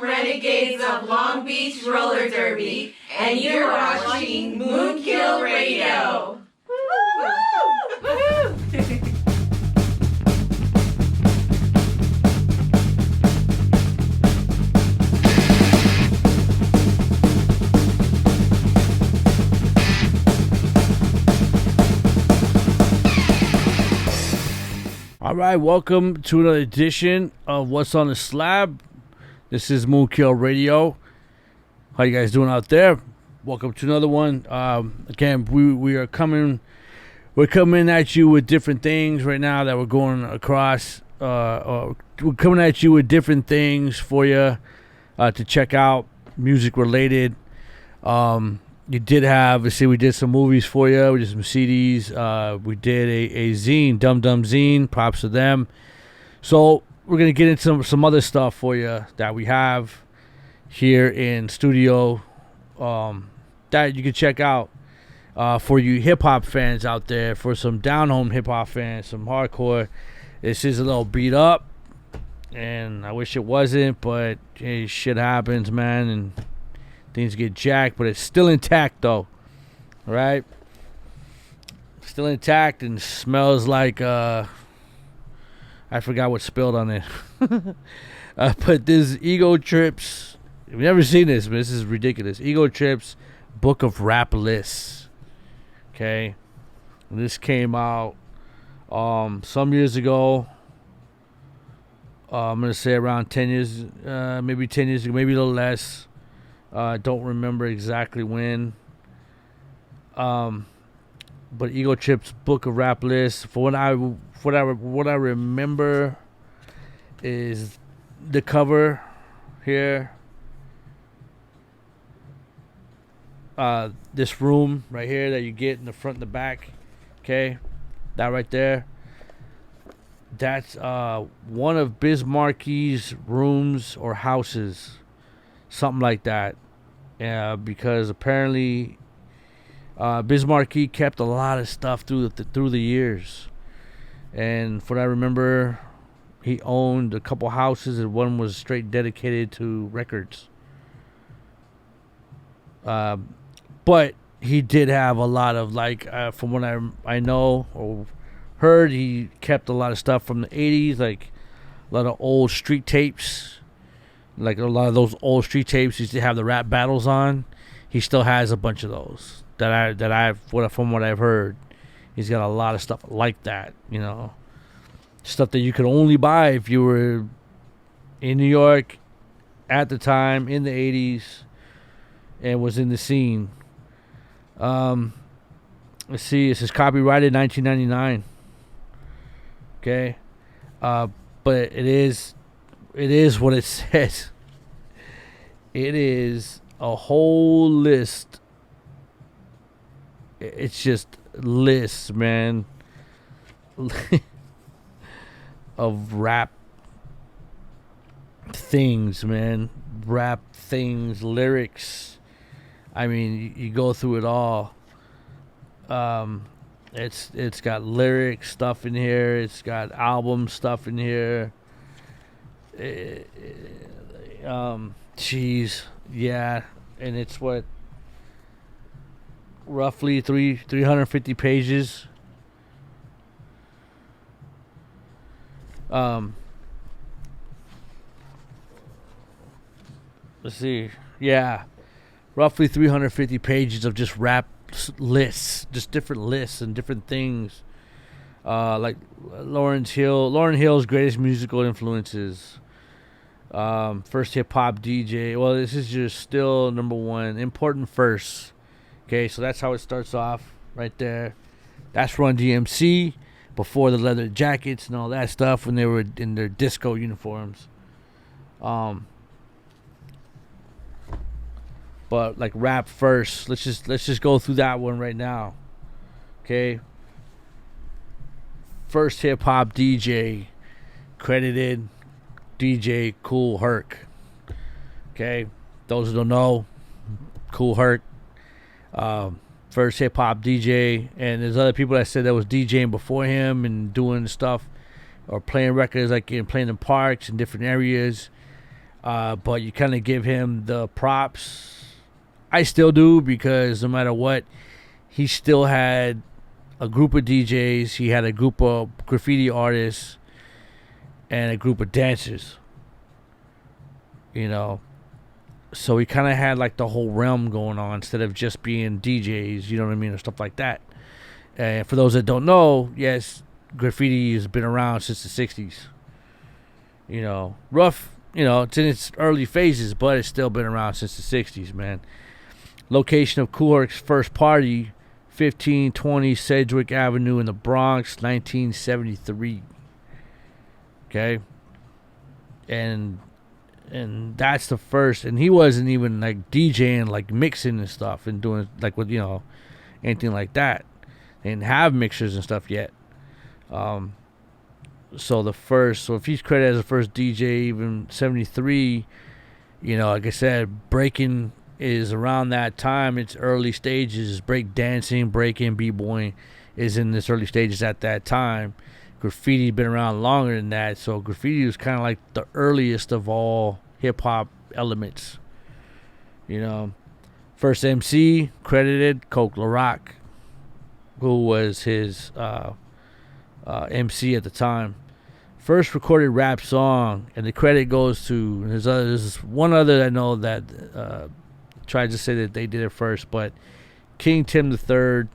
Renegades of Long Beach Roller Derby, and you're watching MoonKILL Radio. All right, welcome to another edition of What's on the Slab. This is MoonKILL Radio. How you guys doing out there? Welcome to another one. Again, we're coming at you with different things right now that we're going across. We're coming at you with different things for you to check out, music related. You did have, let's see, we did some movies for you. We did some CDs. We did a zine, Dum Dum Zine. Props to them. So we're going to get into some other stuff for you that we have here in studio that you can check out for you hip-hop fans out there, for some down-home hip-hop fans, some hardcore. This is a little beat up, and I wish it wasn't, but hey, shit happens, man, and things get jacked, but it's still intact, though. All right? Still intact and smells like, I forgot what spilled on it. But this Ego Trips, you've never seen this, but this is ridiculous. Ego Trips Book of Rap Lists. Okay? And this came out some years ago. I'm going to say around 10 years, maybe 10 years ago, maybe a little less. I don't remember exactly when. But Ego Trips Book of Rap Lists, for what I remember is the cover here. This room right here that you get in the front and the back. Okay? That right there. That's one of Biz Markie's rooms or houses. Something like that. Because apparently Biz Markie kept a lot of stuff through the years. And from what I remember, he owned a couple houses, and one was straight dedicated to records. But he did have a lot of, like, from what I know or heard, he kept a lot of stuff from the 80s, like a lot of old street tapes. Like a lot of those old street tapes used to have the rap battles on. He still has a bunch of those from what I've heard. He's got a lot of stuff like that, you know, stuff that you could only buy if you were in New York at the time in the 80s and was in the scene. Let's see. This is copyrighted 1999. Okay, but it is what it says. It is a whole list. It's just lists, man, of rap things, man. Rap things, lyrics. I mean, you go through it all. It's got lyric stuff in here. It's got album stuff in here. Yeah, and it's what, roughly 350 pages. Let's see. Yeah, roughly 350 pages of just rap lists, just different lists and different things. Like Lauryn Hill's greatest musical influences. First hip hop DJ. Well, this is just still number one. Important first. Okay, so that's how it starts off right there. That's Run DMC before the leather jackets and all that stuff when they were in their disco uniforms. But like rap first. Let's just go through that one right now. Okay. First hip hop DJ credited DJ Kool Herc. Okay, those who don't know, Kool Herc, first hip hop DJ, and there's other people that said that was DJing before him and doing stuff or playing records, like playing in parks and different areas. but you kind of give him the props. I still do, because no matter what, he still had a group of DJs. He had a group of graffiti artists and a group of dancers. You know, so he kind of had like the whole realm going on instead of just being DJs. You know what I mean, or stuff like that. And for those that don't know, yes, graffiti has been around since the '60s. You know, rough. You know, it's in its early phases, but it's still been around since the '60s, man. Location of Kool Herc's first party, 1520 Sedgwick Avenue in the Bronx, 1973. Okay, and that's the first. And he wasn't even like DJing, like mixing and stuff, and doing like with anything like that. They didn't have mixers and stuff yet. So if he's credited as the first DJ, even 73, like I said, breaking is around that time. It's early stages. Break dancing, breaking, b-boying is in its early stages at that time. Graffiti's been around longer than that, so graffiti was kind of like the earliest of all hip-hop elements. First MC credited Coke LaRock, who was his MC at the time. First recorded rap song, and the credit goes to there's one other that I know that tried to say that they did it first, but King Tim III,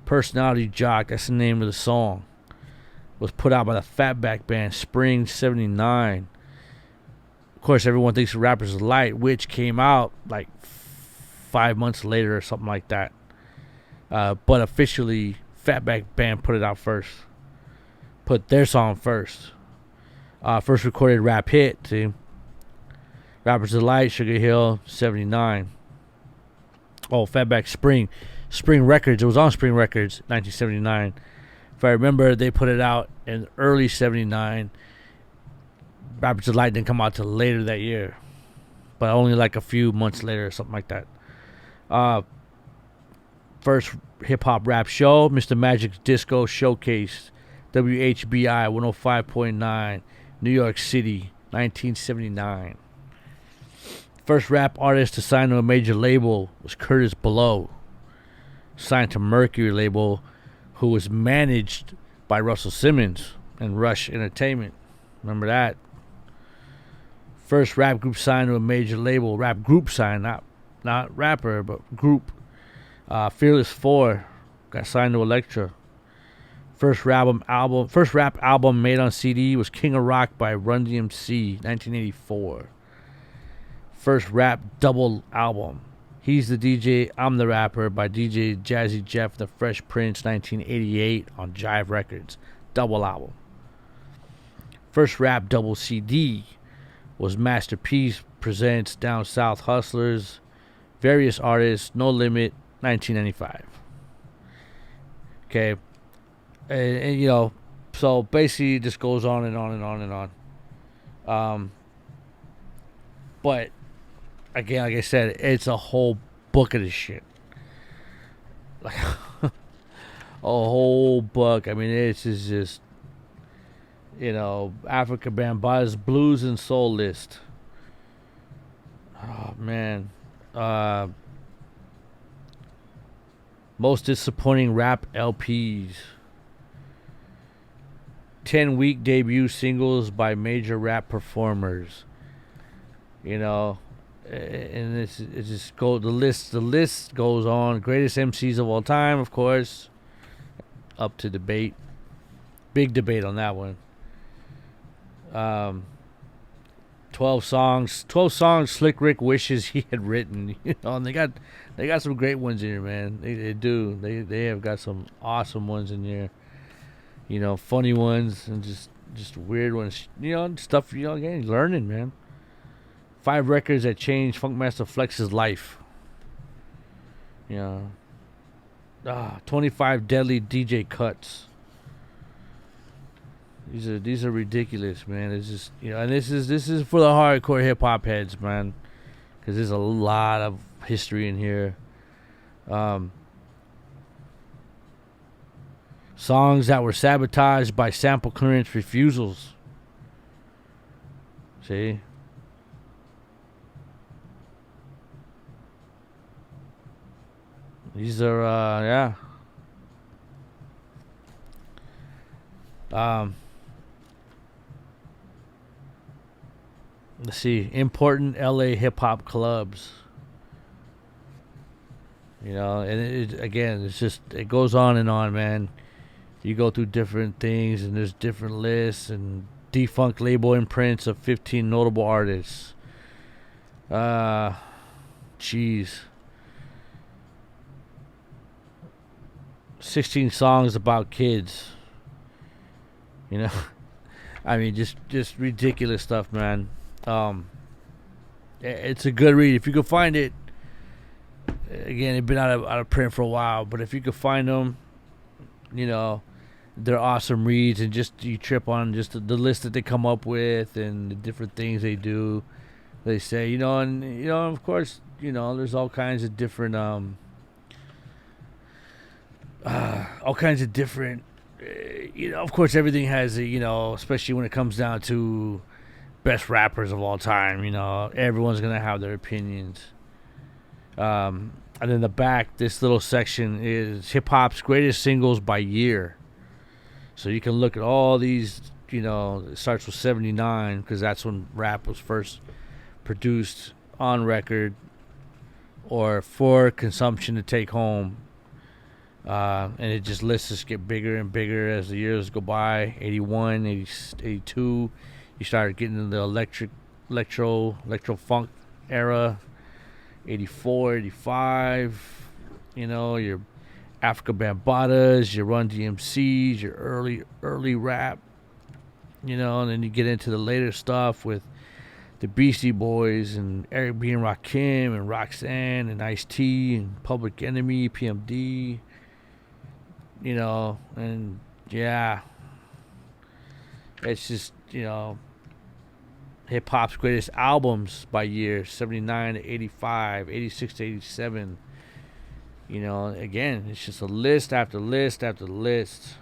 Personality Jock, that's the name of the song, was put out by the Fatback Band, Spring '79. Of course, everyone thinks the Rapper's Delight, which came out like 5 months later or something like that. But officially, Fatback Band put it out first. Put their song first. First recorded rap hit, see. Rapper's Delight, Sugar Hill, 79. Oh, Fatback Spring Records. It was on Spring Records, 1979. If I remember, they put it out in early 79. Rapper's Delight didn't come out till later that year. But only like a few months later or something like that. First hip-hop rap show, Mr. Magic's Disco Showcase, WHBI 105.9, New York City, 1979. First rap artist to sign to a major label was Curtis Blow, signed to Mercury label, who was managed by Russell Simmons and Rush Entertainment. Remember that? First rap group signed to a major label, rap group signed, not rapper, but group. Fearless 4 got signed to Elektra. First rap album made on CD was King of Rock by Run DMC, 1984. First rap double album, He's the DJ, I'm the Rapper by DJ Jazzy Jeff the Fresh Prince, 1988 on Jive Records, double album. First rap double CD was Masterpiece Presents Down South Hustlers, Various Artists, No Limit, 1995. Okay. And so basically it just goes on and on and on and on. But again, like I said, it's a whole book of this shit. Like a whole book. I mean, it's just Africa Bamba's Blues and Soul List. Oh man. Most disappointing rap LPs. 10 week debut singles by major rap performers. And it just go the list goes on. Greatest MCs of all time, of course. Up to debate. Big debate on that one. 12 songs Slick Rick wishes he had written. And they got some great ones in here, man. They do. They have got some awesome ones in here. Funny ones and just weird ones. Stuff. Again, learning, man. 5 records that changed Funkmaster Flex's life. 25 deadly DJ cuts. These are ridiculous, man. It's just and this is for the hardcore hip hop heads, man, because there's a lot of history in here. Songs that were sabotaged by sample clearance refusals. See, These are yeah. Let's see, important LA hip hop clubs. You know, and again, it's just, it goes on, man. You go through different things, and there's different lists and defunct label imprints of 15 notable artists. Jeez. 16 songs about kids. You know, I mean, just ridiculous stuff, man. It's a good read if you can find it. Again, it's been out of print for a while, but if you could find them, you know, they're awesome reads, and just you trip on just the list that they come up with and the different things they do. They say, you know, and you know, of course, you know, there's all kinds of different you know, of course, everything has a, you know, especially when it comes down to best rappers of all time, you know, everyone's gonna have their opinions. And in the back, this little section is hip hop's greatest singles by year. So you can look at all these, you know, it starts with 79 because that's when rap was first produced on record or for consumption to take home. And it just lists just get bigger and bigger as the years go by. 81, 80, 82, you started getting into the electro funk era. 84, 85, you know, your Africa Bambatas, your Run DMCs, your early rap, you know, and then you get into the later stuff with the Beastie Boys and Eric B. and Rakim and Roxanne and Ice-T and Public Enemy, PMD, you know, and yeah, it's just, you know, hip hop's greatest albums by year, 79 to 85, 86 to 87. You know, again, it's just a list after list after list.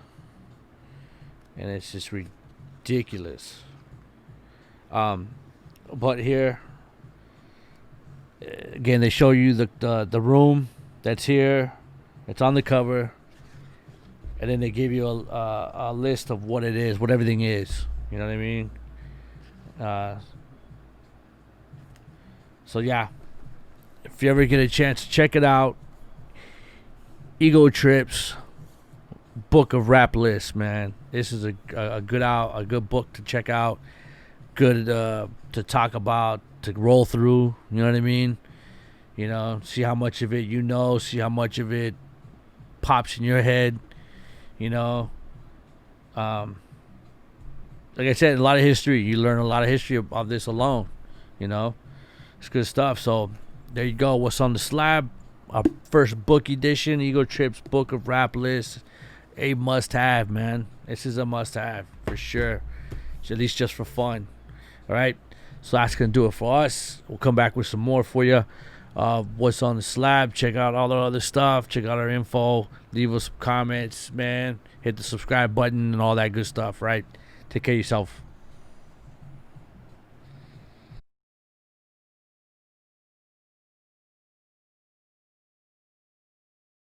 And it's just ridiculous. But here, again, they show you the room that's here. It's on the cover. And then they give you a list of what it is, what everything is. You know what I mean? So yeah, if you ever get a chance to check it out, Ego Trip's book of rap lists, man. This is a good book to check out, good to talk about, to roll through. You know what I mean? You know, see how much of it you know, see how much of it pops in your head. You know, like I said, a lot of history. You learn a lot of history of this alone. You know, it's good stuff. So there you go. What's on the slab? Our first book edition, Ego Trip's book of rap lists. A must-have, man. This is a must-have for sure. At least just for fun. All right. So that's gonna do it for us. We'll come back with some more for you. What's on the slab? Check out all the other stuff. Check out our info. Leave us some comments, man. Hit the subscribe button and all that good stuff. Right. Take care of yourself.